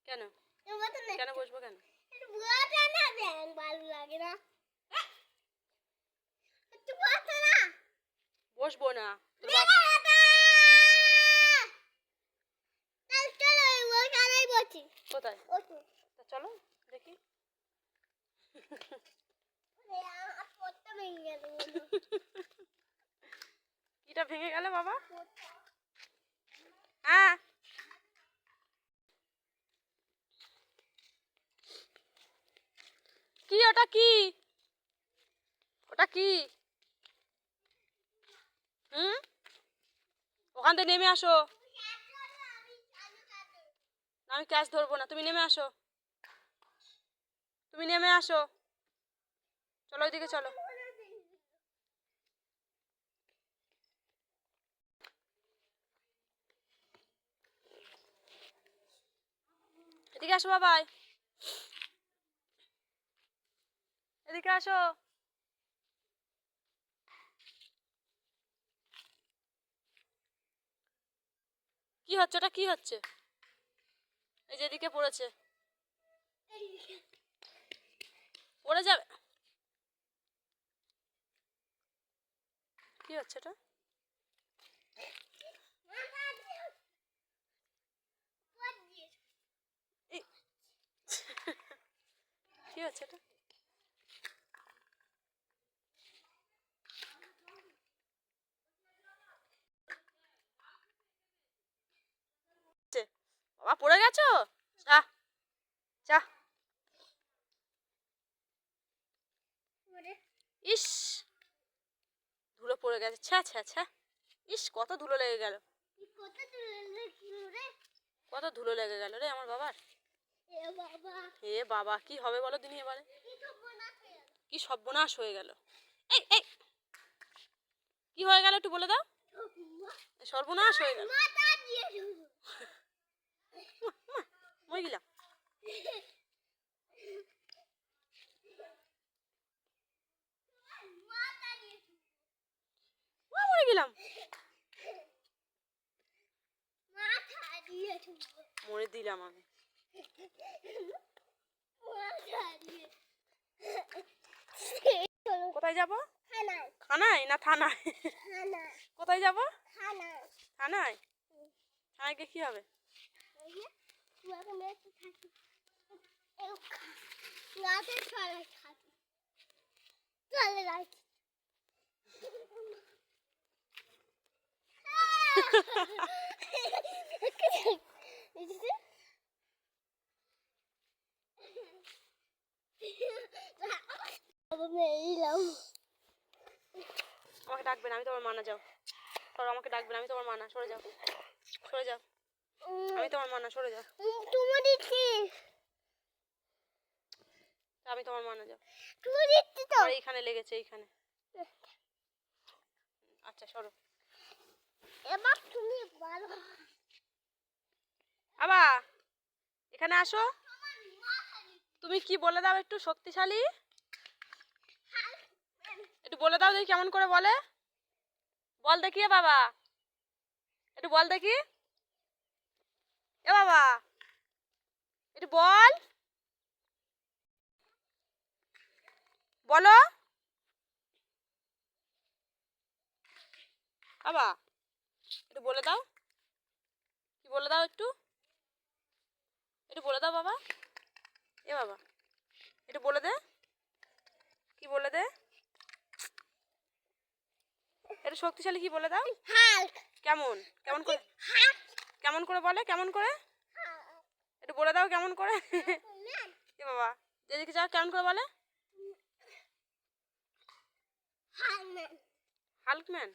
কেন কেন বসবো কেন? বসবো না। কোথায়? চলো দেখি। কিটা ভেঙে গেল বাবা? হ্যাঁ কি ওটা কি? ওটা কি? ওখান থেকে নেমে আসো। আমি ক্যাচ ধরবো না, তুমি নেমে আসো। তুমি নেমে আসো, চলো ওইদিকে চলো। এদিকে আসো বাবাই, এদিকে আসো। কি হচ্ছে ওটা? কি হচ্ছে? এই যেদিকে পড়েছে, পড়ে যাবে। কি হচ্ছে এটা? কি হচ্ছে এটা? বাবা পড়ে গেছো? যা যা। ইস, ধুলো পড়ে গেছে। ছ্যা ছ্যা ছ্যা। ইস, কত ধুলো লেগে গেল। কত ধুলো লেগে গেল রে আমার বাবার। এ বাবা, কি হবে বলো দিনি এবারে? কি সর্বনাশ হয়ে গেল। এই এই, কি হয়ে গেল একটু বলে দাও। সর্বনাশ হয়ে গেল। মই গেলাম। মরে গেলাম। মরে দিলাম আমি। কোথায় যাব? খানায় না থানায়? কোথায় যাব? থানায়। থানায় গিয়ে কি হবে? আমাকে ডাকবেন, আমি তোমার মানা। যাও সরো, আমাকে ডাকবেন, আমি তোমার মানা। সরে যাও, সরে যাও। আমি তোমার মানা, সরে যাও। আমি তোমার মানা। যাও। আমার এইখানে লেগেছে, এইখানে। আচ্ছা সরো। এবার তুমি বলো। আবা এখানে আসো। তুমি কি বলে দাও একটু, শক্তিশালী একটু বলে দাও দেখি কেমন করে বলে। বল দেখি এ বাবা, একটু বল দেখি। এ বাবা একটু বল, বলো বাবা, একটু বলে দাও। কি বলে দাও একটু, একটু বলে দাও বাবা। এ বাবা একটু বলে দে, কি বলে দে। একটু শক্তিশালী কি বলে দাও। কেমন কেমন করে, কেমন করে বলে, কেমন করে একটু বলে দাও কেমন করে। এ বাবা যেদিকে যাও কেমন করে বলে। হাল্কম্যান।